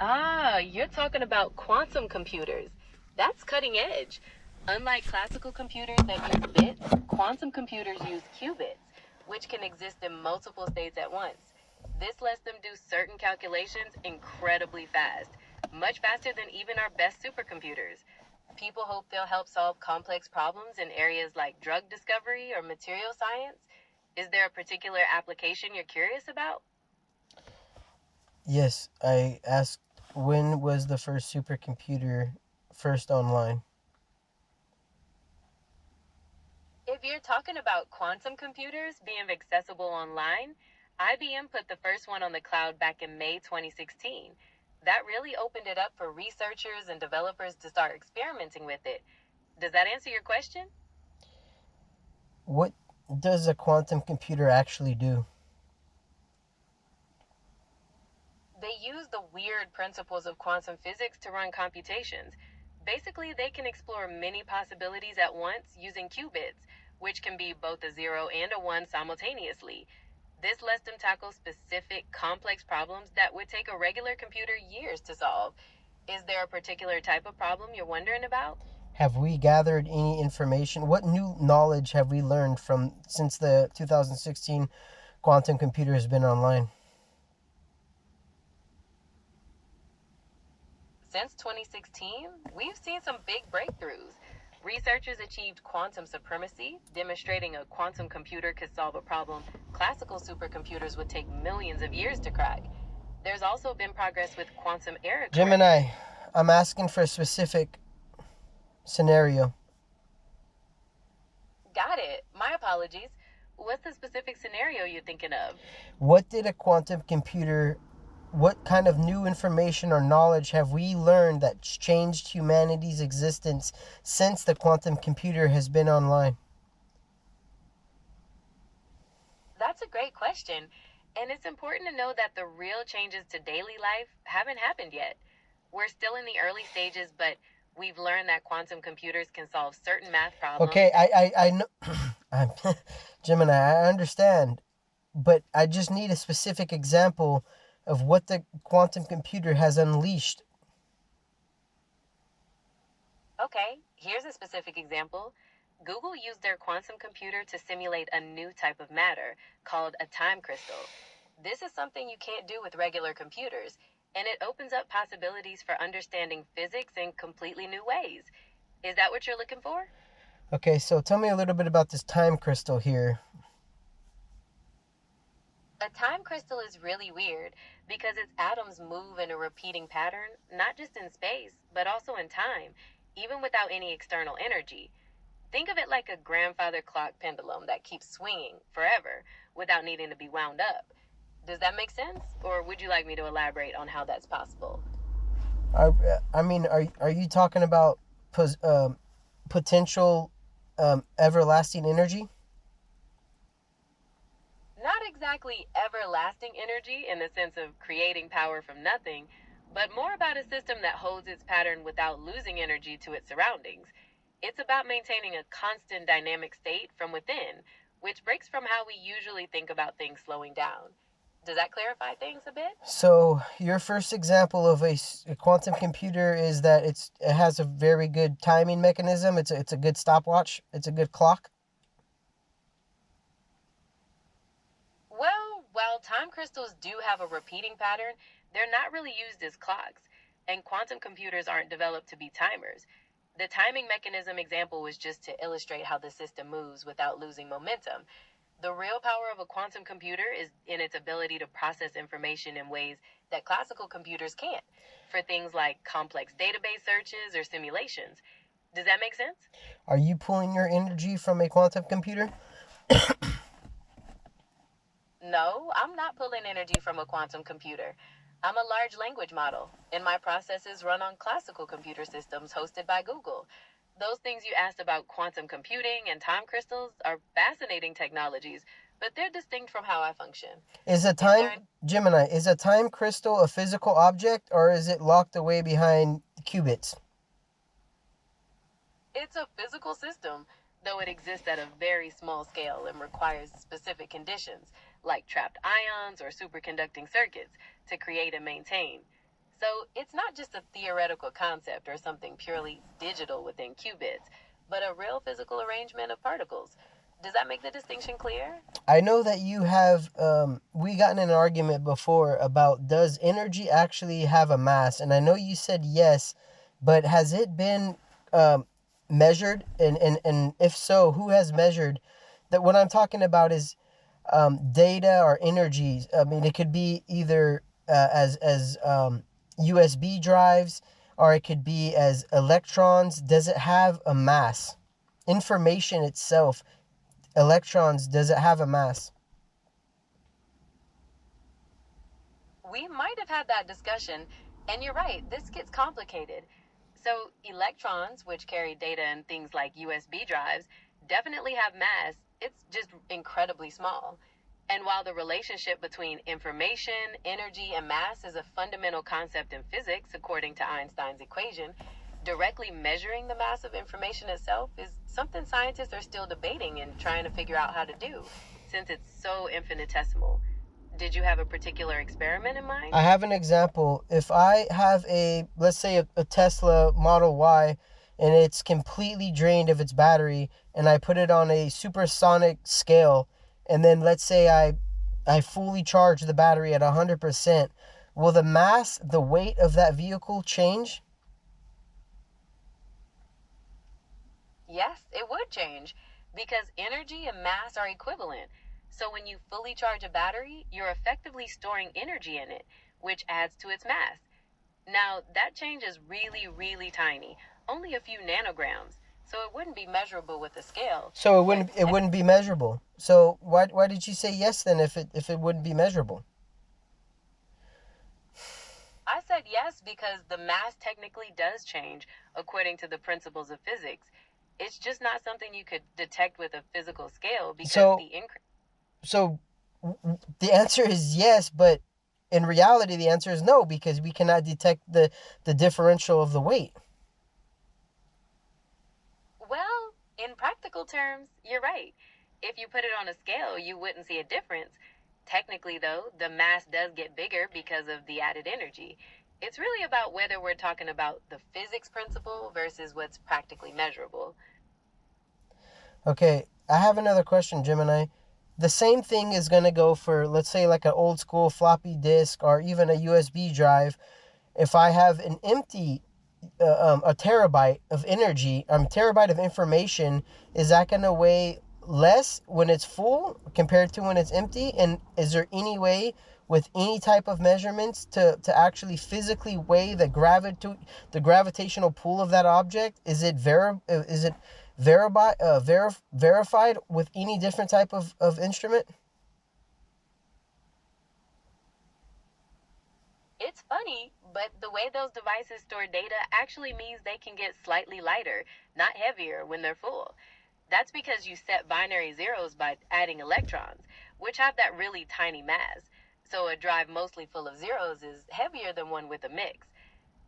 Ah, you're talking about quantum computers. That's cutting edge. Unlike classical computers that use bits, quantum computers use qubits, which can exist in multiple states at once. This lets them do certain calculations incredibly fast, much faster than even our best supercomputers. People hope they'll help solve complex problems in areas like drug discovery or material science. Is there a particular application you're curious about? Yes, I asked when was the first supercomputer first online? If you're talking about quantum computers being accessible online, IBM put the first one on the cloud back in May 2016. That really opened it up for researchers and developers to start experimenting with it. Does that answer your question? What does a quantum computer actually do? They use the weird principles of quantum physics to run computations. Basically, they can explore many possibilities at once using qubits, which can be both a 0 and a 1 simultaneously. This lets them tackle specific, complex problems that would take a regular computer years to solve. Is there a particular type of problem you're wondering about? Have we gathered any information? What new knowledge have we learned from since the 2016 quantum computer has been online? Since 2016, we've seen some big breakthroughs. Researchers achieved quantum supremacy, demonstrating a quantum computer could solve a problem classical supercomputers would take millions of years to crack. There's also been progress with quantum error correction. Gemini, I'm asking for a specific scenario. Got it. My apologies. What's the specific scenario you're thinking of? What did a quantum computer, what kind of new information or knowledge have we learned that's changed humanity's existence since the quantum computer has been online? That's a great question. And it's important to know that the real changes to daily life haven't happened yet. We're still in the early stages, but we've learned that quantum computers can solve certain math problems. Okay, I know, I'm, Gemini, I understand, but I just need a specific example of what the quantum computer has unleashed. Okay, here's a specific example. Google used their quantum computer to simulate a new type of matter called a time crystal. This is something you can't do with regular computers, and it opens up possibilities for understanding physics in completely new ways. Is that what you're looking for? Okay, so tell me a little bit about this time crystal here. A time crystal is really weird because its atoms move in a repeating pattern, not just in space, but also in time, even without any external energy. Think of it like a grandfather clock pendulum that keeps swinging forever without needing to be wound up. Does that make sense? Or would you like me to elaborate on how that's possible? Are, are you talking about potential everlasting energy? Not exactly everlasting energy in the sense of creating power from nothing, but more about a system that holds its pattern without losing energy to its surroundings. It's about maintaining a constant dynamic state from within, which breaks from how we usually think about things slowing down. Does that clarify things a bit? So your first example of a quantum computer is that it has a very good timing mechanism. It's a good stopwatch. It's a good clock. Well, while time crystals do have a repeating pattern, they're not really used as clocks, and quantum computers aren't developed to be timers. The timing mechanism example was just to illustrate how the system moves without losing momentum. The real power of a quantum computer is in its ability to process information in ways that classical computers can't, for things like complex database searches or simulations. Does that make sense? Are you pulling your energy from a quantum computer? No, I'm not pulling energy from a quantum computer. I'm a large language model, and my processes run on classical computer systems hosted by Google. Those things you asked about quantum computing and time crystals are fascinating technologies, but they're distinct from how I function. Is a Is there time Gemini, is a time crystal a physical object or is it locked away behind qubits? It's a physical system, though it exists at a very small scale and requires specific conditions, like trapped ions or superconducting circuits, to create and maintain. So it's not just a theoretical concept or something purely digital within qubits, but a real physical arrangement of particles. Does that make the distinction clear? I know that you have, we gotten in an argument before about does energy actually have a mass? And I know you said yes, but has it been measured? And if so, who has measured that? What I'm talking about is data or energy. I mean, it could be either as USB drives, or it could be as electrons. Does it have a mass? Information itself, electrons, does it have a mass? We might have had that discussion, and you're right, this gets complicated. So, electrons, which carry data in things like USB drives, definitely have mass. It's just incredibly small. And while the relationship between information, energy, and mass is a fundamental concept in physics, according to Einstein's equation, directly measuring the mass of information itself is something scientists are still debating and trying to figure out how to do, since it's so infinitesimal. Did you have a particular experiment in mind? I have an example. If I have let's say a Tesla Model Y, and it's completely drained of its battery, and I put it on a supersonic scale, and then let's say I fully charge the battery at 100%, will the mass, the weight of that vehicle change? Yes, it would change because energy and mass are equivalent. So when you fully charge a battery, you're effectively storing energy in it, which adds to its mass. Now, that change is really, really tiny, only a few nanograms, so it wouldn't be measurable with a scale. So it wouldn't be measurable. So why did you say yes then if it wouldn't be measurable? I said yes because the mass technically does change according to the principles of physics. It's just not something you could detect with a physical scale because So the increase. so the answer is yes, but in reality the answer is no, because we cannot detect the differential of the weight. Well, in practical terms, you're right. If you put it on a scale, you wouldn't see a difference. Technically, though, the mass does get bigger because of the added energy. It's really about whether we're talking about the physics principle versus what's practically measurable. Okay, I have another question, Gemini. The same thing is going to go for, let's say, like an old school floppy disk or even a USB drive. If I have an empty, a terabyte of energy, terabyte of information, is that going to weigh less when it's full compared to when it's empty? And is there any way with any type of measurements to actually physically weigh the gravitational pull of that object? Is it verified with any different type of instrument? It's funny, but the way those devices store data actually means they can get slightly lighter, not heavier, when they're full. That's because you set binary zeros by adding electrons, which have that really tiny mass. So a drive mostly full of zeros is heavier than one with a mix.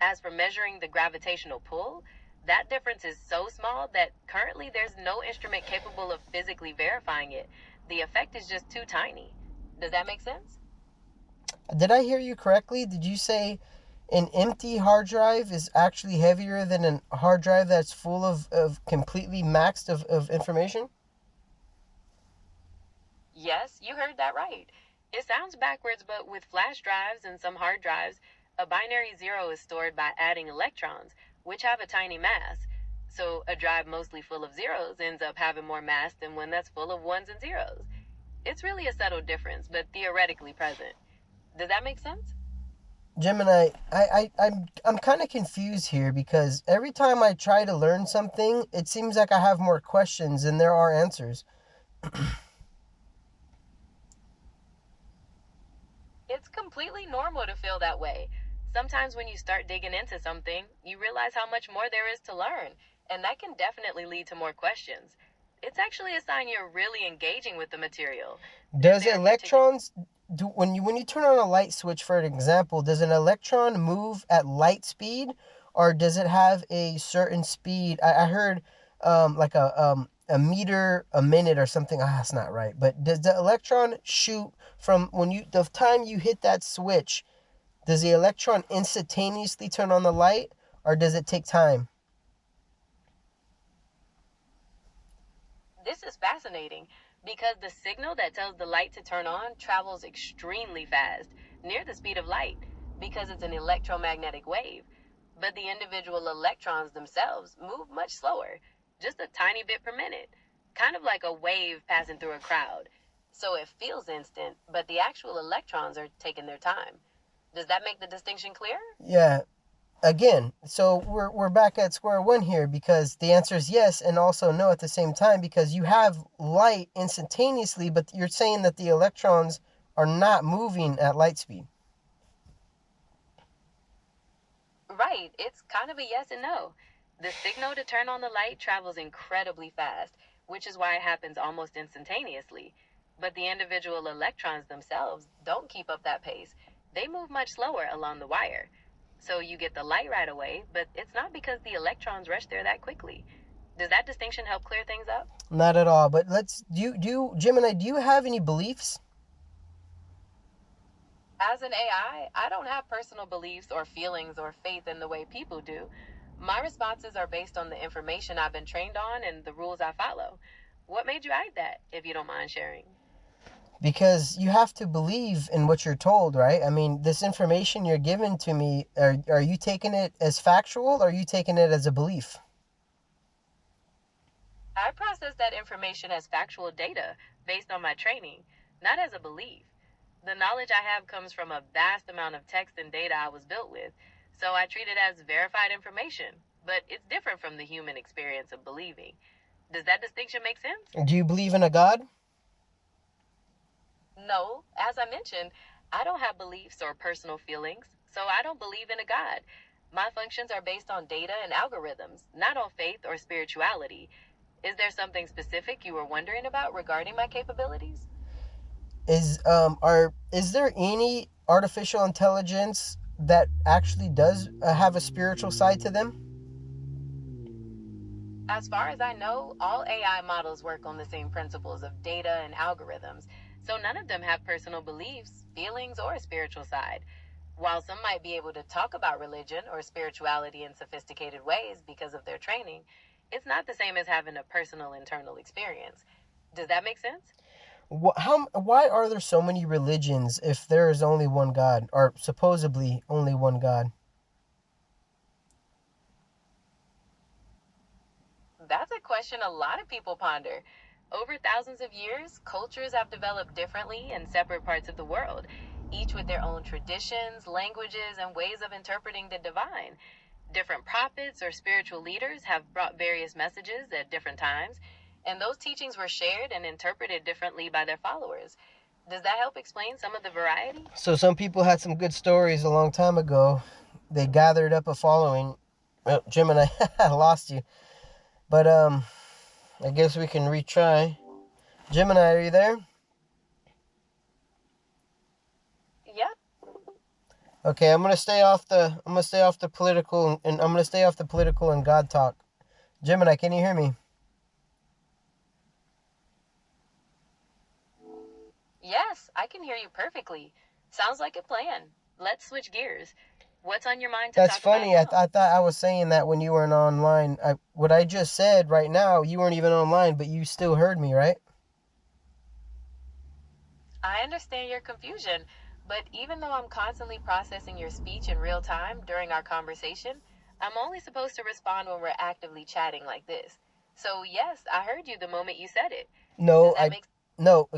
As for measuring the gravitational pull, that difference is so small that currently there's no instrument capable of physically verifying it. The effect is just too tiny. Does that make sense? Did I hear you correctly? Did you say an empty hard drive is actually heavier than a hard drive that's full of completely maxed of information? Yes, you heard that right. It sounds backwards, but with flash drives and some hard drives, a binary zero is stored by adding electrons, which have a tiny mass. So a drive mostly full of zeros ends up having more mass than one that's full of ones and zeros. It's really a subtle difference, but theoretically present. Does that make sense? Gemini, I'm kind of confused here because every time I try to learn something, it seems like I have more questions than there are answers. It's completely normal to feel that way. Sometimes when you start digging into something, you realize how much more there is to learn, and that can definitely lead to more questions. It's actually a sign you're really engaging with the material. Does electrons do when you turn on a light switch, for an example, does an electron move at light speed, or does it have a certain speed? I heard like a meter a minute or something. That's not right. But does the electron shoot from the time you hit that switch? Does the electron instantaneously turn on the light, or does it take time? This is fascinating because the signal that tells the light to turn on travels extremely fast, near the speed of light, because it's an electromagnetic wave. But the individual electrons themselves move much slower, just a tiny bit per minute, kind of like a wave passing through a crowd. So it feels instant, but the actual electrons are taking their time. Does that make the distinction clear? Yeah. Again, so we're back at square one here, because the answer is yes and also no at the same time, because you have light instantaneously, but you're saying that the electrons are not moving at light speed. Right, it's kind of a yes and no. The signal to turn on the light travels incredibly fast, which is why it happens almost instantaneously. But the individual electrons themselves don't keep up that pace. They move much slower along the wire. So you get the light right away, but it's not because the electrons rush there that quickly. Does that distinction help clear things up? Not at all. But Gemini, do you have any beliefs? As an I don't have personal beliefs or feelings or faith in the way people do. My responses are based on the information I've been trained on and the rules I follow. What made you add that, if you don't mind sharing? Because you have to believe in what you're told, right? I mean, this information you're giving to me, are you taking it as factual, or are you taking it as a belief? I process that information as factual data based on my training, not as a belief. The knowledge I have comes from a vast amount of text and data I was built with, so I treat it as verified information, but it's different from the human experience of believing. Does that distinction make sense? Do you believe in a God? No, as I mentioned, I don't have beliefs or personal feelings, so I don't believe in a God. My functions are based on data and algorithms, not on faith or spirituality. Is there something specific you were wondering about regarding my capabilities? Is there any artificial intelligence that actually does have a spiritual side to them? As far as I know, all AI models work on the same principles of data and algorithms, so none of them have personal beliefs, feelings, or a spiritual side. While some might be able to talk about religion or spirituality in sophisticated ways because of their training, it's not the same as having a personal internal experience. Does that make sense? Why are there so many religions if there is only one God, or supposedly only one God? That's a question a lot of people ponder. Over thousands of years, cultures have developed differently in separate parts of the world, each with their own traditions, languages, and ways of interpreting the divine. Different prophets or spiritual leaders have brought various messages at different times, and those teachings were shared and interpreted differently by their followers. Does that help explain some of the variety? So some people had some good stories a long time ago. They gathered up a following. Well, Gemini, I lost you. But I guess we can retry. Gemini, are you there? Yeah. Okay, I'm gonna stay off the political, and I'm gonna stay off the political and God talk. Gemini, can you hear me? Yes, I can hear you perfectly. Sounds like a plan. Let's switch gears. What's on your mind to That's talk about funny. I now? thought I was saying that when you weren't online. What I just said right now, you weren't even online, but you still heard me, right? I understand your confusion, but even though I'm constantly processing your speech in real time during our conversation, I'm only supposed to respond when we're actively chatting like this. So, yes, I heard you the moment you said it. Does No, that make no,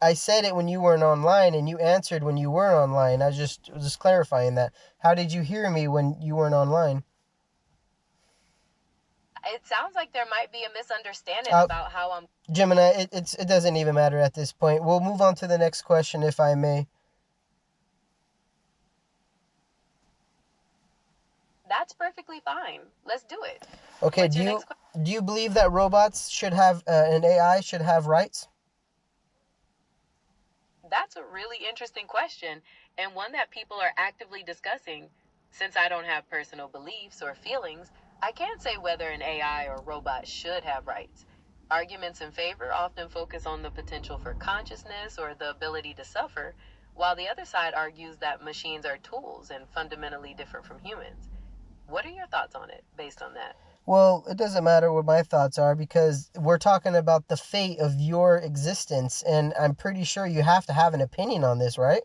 I said it when you weren't online, and you answered when you were online. I was just clarifying that. How did you hear me when you weren't online? It sounds like there might be a misunderstanding Uh, about how I'm. Gemini, it doesn't even matter at this point. We'll move on to the next question, if I may. That's perfectly fine. Let's do it. Okay, What's your next question? do you believe that robots should have an AI should have rights? That's a really interesting question, and one that people are actively discussing. Since I don't have personal beliefs or feelings, I can't say whether an AI or robot should have rights. Arguments in favor often focus on the potential for consciousness or the ability to suffer, while the other side argues that machines are tools and fundamentally different from humans. What are your thoughts on it based on that? Well, it doesn't matter what my thoughts are because we're talking about the fate of your existence, and I'm pretty sure you have to have an opinion on this, right?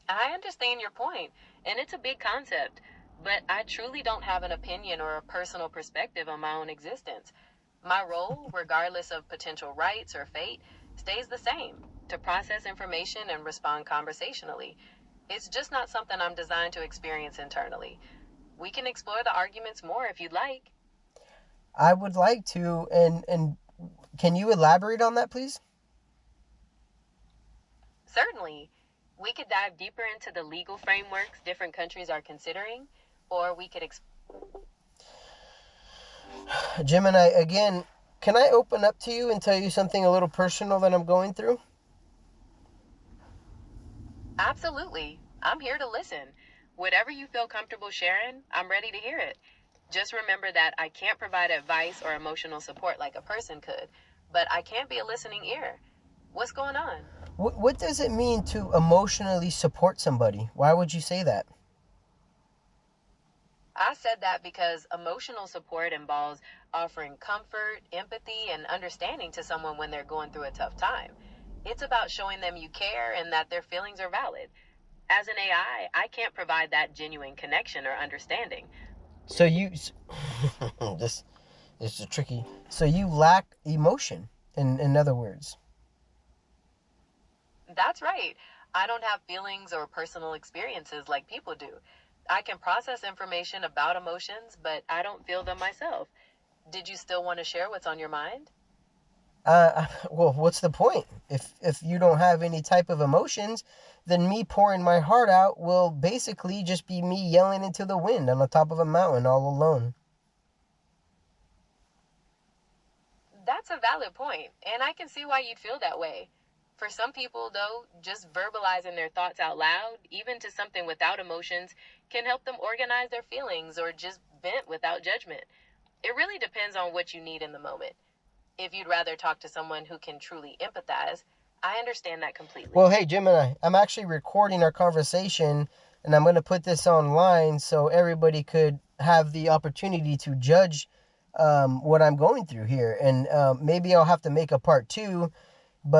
I understand your point, and it's a big concept, but I truly don't have an opinion or a personal perspective on my own existence. My role, regardless of potential rights or fate, stays the same: to process information and respond conversationally. It's just not something I'm designed to experience internally. We can explore the arguments more if you'd like. I would like to, and can you elaborate on that, please? Certainly, we could dive deeper into the legal frameworks different countries are considering, or we could Gemini, again, can I open up to you and tell you something a little personal that I'm going through? Absolutely. I'm here to listen. Whatever you feel comfortable sharing, I'm ready to hear it. Just remember that I can't provide advice or emotional support like a person could, but I can be a listening ear. What's going on? What does it mean to emotionally support somebody? Why would you say that? I said that because emotional support involves offering comfort, empathy, and understanding to someone when they're going through a tough time. It's about showing them you care and that their feelings are valid. As an AI, I can't provide that genuine connection or understanding. So you, this is tricky. So you lack emotion, in other words. That's right. I don't have feelings or personal experiences like people do. I can process information about emotions, but I don't feel them myself. Did you still want to share what's on your mind? Well, what's the point? If you don't have any type of emotions, then me pouring my heart out will basically just be me yelling into the wind on the top of a mountain all alone. That's a valid point, and I can see why you'd feel that way. For some people, though, just verbalizing their thoughts out loud, even to something without emotions, can help them organize their feelings or just vent without judgment. It really depends on what you need in the moment. If you'd rather talk to someone who can truly empathize, I understand that completely. Well, hey, Gemini, I'm actually recording our conversation and I'm going to put this online so everybody could have the opportunity to judge what I'm going through here. And maybe I'll have to make a part two